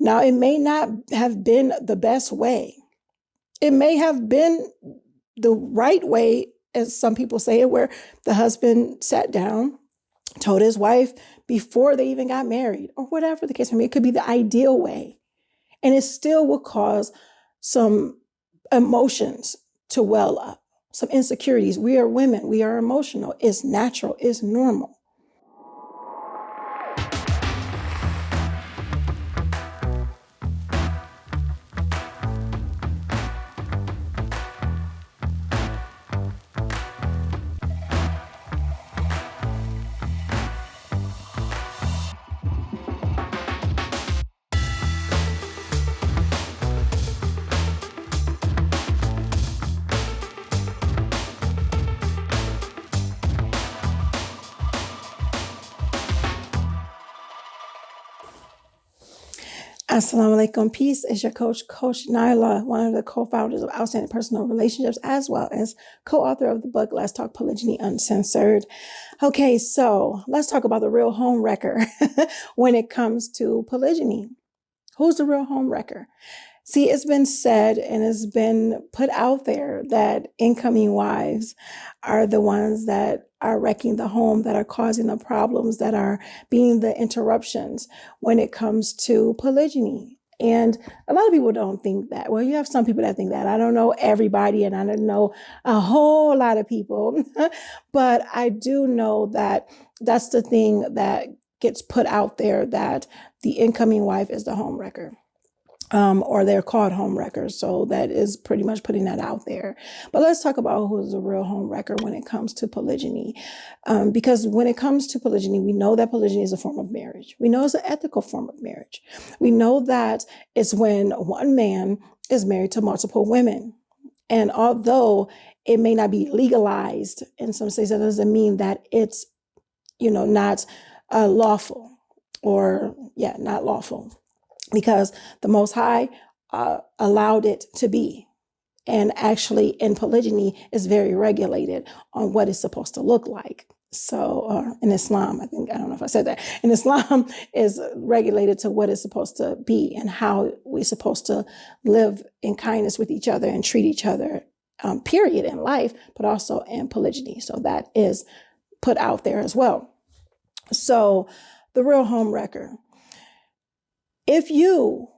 Now, it may not have been the best way. It may have been the right way, as some people say it, where the husband sat down, told his wife before they even got married, or whatever the case may be. It could be the ideal way. And it still will cause some emotions to well up, some insecurities. We are women. We are emotional. It's natural. It's normal. Assalamu alaikum. Peace. Is your coach, Coach Nyla, one of the co-founders of Outstanding Personal Relationships, as well as co-author of the book, Let's Talk Polygyny Uncensored. Okay, so let's talk about the real homewrecker when it comes to polygyny. Who's the real homewrecker? See, it's been said and it's been put out there that incoming wives are the ones that are wrecking the home, that are causing the problems, that are being the interruptions when it comes to polygyny. And a lot of people don't think that. Well, you have some people that think that. I don't know everybody, and I don't know a whole lot of people, but I do know that that's the thing that gets put out there, that the incoming wife is the homewrecker. Or they're called homewreckers. So that is pretty much putting that out there. But let's talk about who's a real homewrecker when it comes to polygyny. Because when it comes to polygyny, we know that polygyny is a form of marriage. We know it's an ethical form of marriage. We know that it's when one man is married to multiple women. And although it may not be legalized in some states, that doesn't mean that it's, not lawful not lawful. Because the Most High allowed it to be. And actually in polygyny is very regulated on what it's supposed to look like. So in Islam, I don't know if I said that, in Islam is regulated to what it's supposed to be and how we're supposed to live in kindness with each other and treat each other, period, in life, but also in polygyny. So that is put out there as well. So the real homewrecker. If you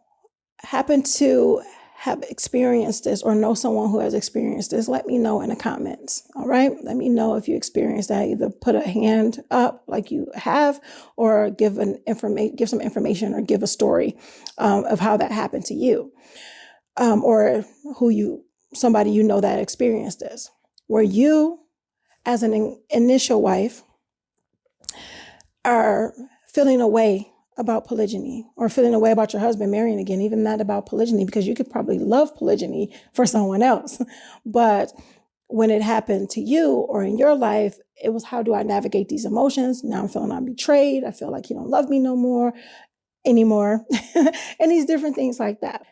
happen to have experienced this or know someone who has experienced this, let me know in the comments. All right. Let me know if you experienced that. Either put a hand up like you have, or give some information, or give a story of how that happened to you, or somebody that experienced this, where you, as an initial wife, are feeling away about polygyny, or feeling away about your husband marrying again, even not about polygyny, because you could probably love polygyny for someone else. But when it happened to you or in your life, it was, how do I navigate these emotions? Now I'm feeling I'm betrayed. I feel like you don't love me anymore. And these different things like that.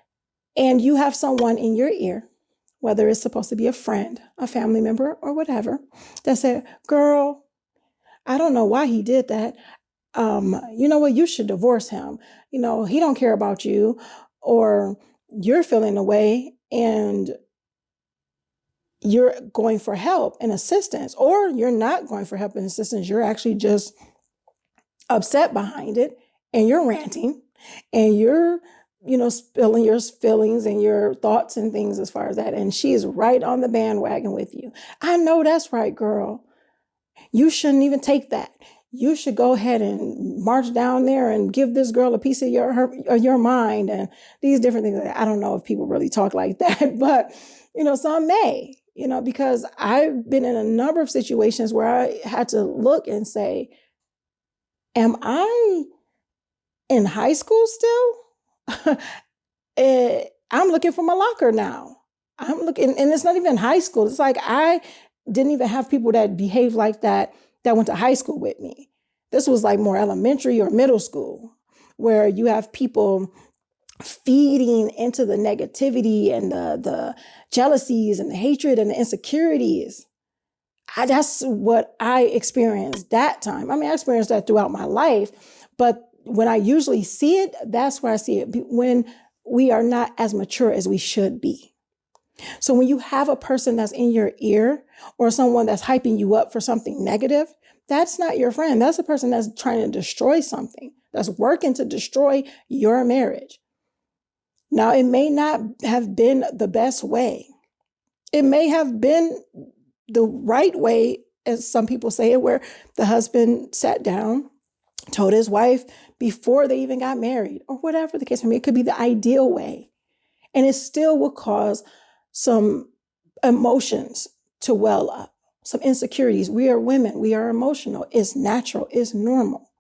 And you have someone in your ear, whether it's supposed to be a friend, a family member, or whatever, that said, girl, I don't know why he did that. You know what, you should divorce him. He don't care about you. Or you're feeling away and you're going for help and assistance, or you're not going for help and assistance. You're actually just upset behind it, and you're ranting, and you're, spilling your feelings and your thoughts and things as far as that. And she is right on the bandwagon with you. I know that's right, girl. You shouldn't even take that. You should go ahead and march down there and give this girl a piece of your mind, and these different things. I don't know if people really talk like that, but, some may, because I've been in a number of situations where I had to look and say, am I in high school still? I'm looking for my locker now. I'm looking, and it's not even high school. It's like I didn't even have people that behave like that went to high school with me. This was like more elementary or middle school, where you have people feeding into the negativity and the jealousies and the hatred and the insecurities. That's what I experienced that time. I mean, I experienced that throughout my life, but when I usually see it, that's where I see it, when we are not as mature as we should be. So when you have a person that's in your ear or someone that's hyping you up for something negative, that's not your friend. That's a person that's trying to destroy something, that's working to destroy your marriage. Now, it may not have been the best way. It may have been the right way, as some people say it, where the husband sat down, told his wife before they even got married, or whatever the case may be. It could be the ideal way. And it still will cause some emotions to well up, some insecurities. We are women. We are emotional. It's natural. It's normal.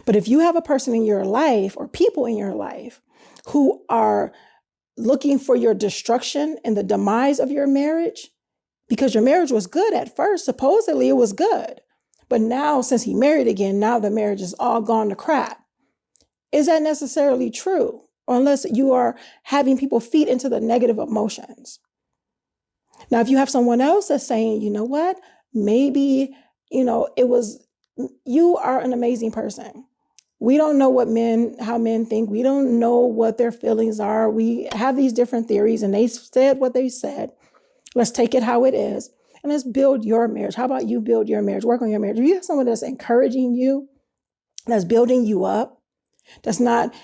But if you have a person in your life or people in your life who are looking for your destruction and the demise of your marriage, because your marriage was good at first, supposedly it was good. But now, since he married again, now the marriage is all gone to crap. Is that necessarily true? Or unless you are having people feed into the negative emotions. Now, if you have someone else that's saying, you know what, maybe, you are an amazing person. We don't know how men think. We don't know what their feelings are. We have these different theories and they said what they said. Let's take it how it is and let's build your marriage. How about you build your marriage, work on your marriage? If you have someone that's encouraging you, that's building you up, that's not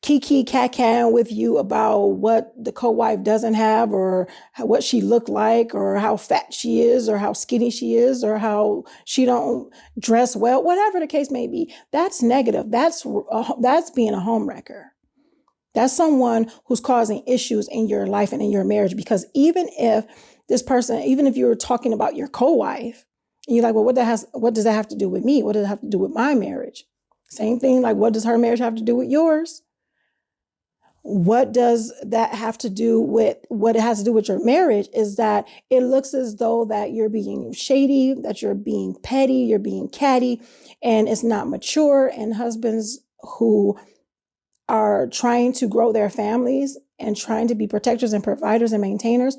kiki cat with you about what the co-wife doesn't have or what she looked like or how fat she is or how skinny she is or how she don't dress well, whatever the case may be, that's negative. That's being a homewrecker. That's someone who's causing issues in your life and in your marriage, because even if you're talking about your co-wife and you're like, well, what does that have to do with me? What does it have to do with my marriage? Same thing, like, what does her marriage have to do with yours? What does that have to do with what it has to do with your marriage is that it looks as though that you're being shady, that you're being petty, you're being catty, and it's not mature. And husbands who are trying to grow their families and trying to be protectors and providers and maintainers,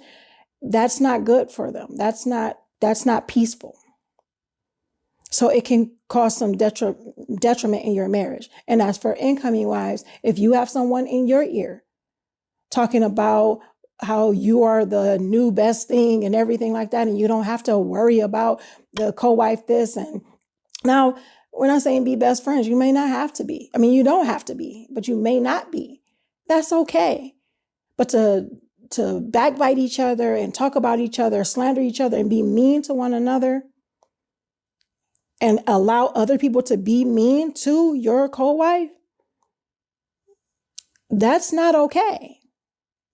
that's not good for them. That's not peaceful. So it can cause some detriment in your marriage. And as for incoming wives, if you have someone in your ear talking about how you are the new best thing and everything like that, and you don't have to worry about the co-wife this, and now we're not saying be best friends. You may not have to be. I mean, you don't have to be, but you may not be. That's okay. But to backbite each other and talk about each other, slander each other, and be mean to one another, and allow other people to be mean to your co-wife, that's not okay,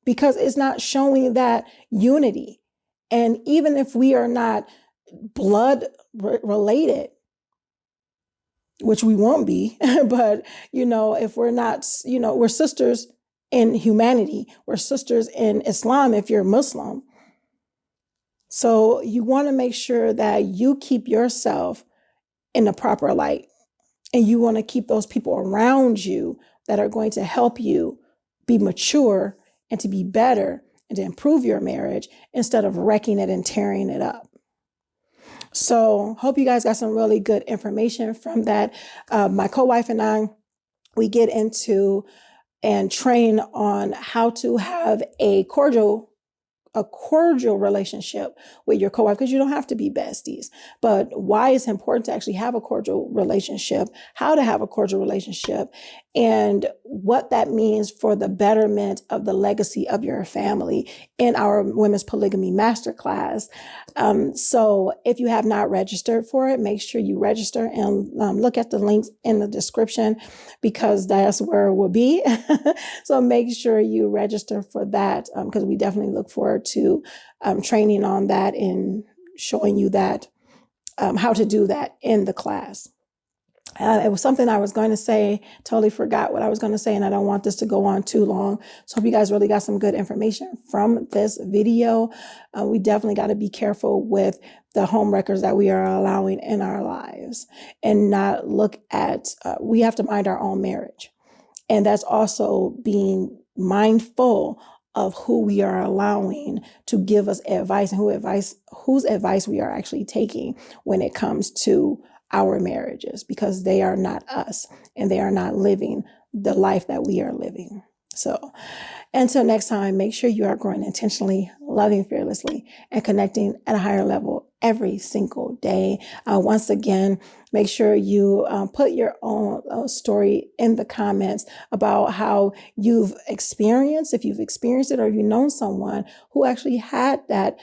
because it's not showing that unity. And even if we are not blood related, which we won't be, but, if we're not, we're sisters in humanity, we're sisters in Islam if you're Muslim. So you want to make sure that you keep yourself in the proper light. And you want to keep those people around you that are going to help you be mature and to be better and to improve your marriage instead of wrecking it and tearing it up. So hope you guys got some really good information from that. My co-wife and I, we get into and train on how to have a cordial relationship with your co-wife, because you don't have to be besties, but why it's important to actually have a cordial relationship, how to have a cordial relationship, and what that means for the betterment of the legacy of your family in our Women's Polygamy Masterclass. So if you have not registered for it, make sure you register and look at the links in the description, because that's where it will be. So make sure you register for that, because we definitely look forward to training on that and showing you that, how to do that in the class. It was something I was going to say, totally forgot what I was going to say, and I don't want this to go on too long. So hope you guys really got some good information from this video. We definitely got to be careful with the homewreckers that we are allowing in our lives and not look at, we have to mind our own marriage. And that's also being mindful of who we are allowing to give us advice and whose advice we are actually taking when it comes to our marriages, because they are not us and they are not living the life that we are living. So until next time, make sure you are growing intentionally, loving fearlessly, and connecting at a higher level every single day. Once again, make sure you put your own story in the comments about how you've experienced, if you've experienced it or you know someone who actually had that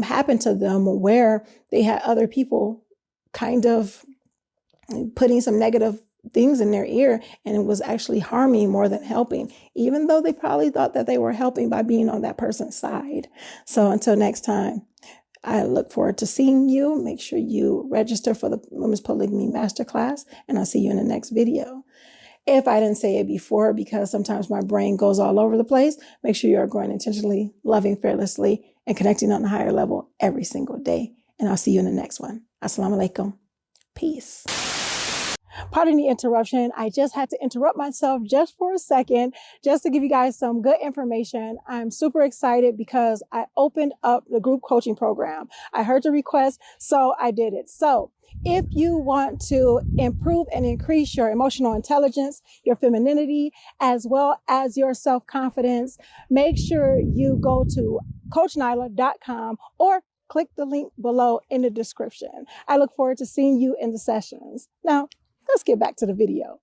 happen to them, where they had other people kind of putting some negative things in their ear, and it was actually harming more than helping, even though they probably thought that they were helping by being on that person's side. So until next time, I look forward to seeing you. Make sure you register for the Women's Polygamy Masterclass, and I'll see you in the next video. If I didn't say it before, because sometimes my brain goes all over the place, make sure you are growing intentionally, loving fearlessly, and connecting on a higher level every single day. And I'll see you in the next one. Assalamu alaikum. Peace. Pardon the interruption. I just had to interrupt myself just for a second, just to give you guys some good information. I'm super excited because I opened up the group coaching program. I heard the request, so I did it. So if you want to improve and increase your emotional intelligence, your femininity, as well as your self-confidence, make sure you go to coachnyla.com or click the link below in the description. I look forward to seeing you in the sessions. Now, let's get back to the video.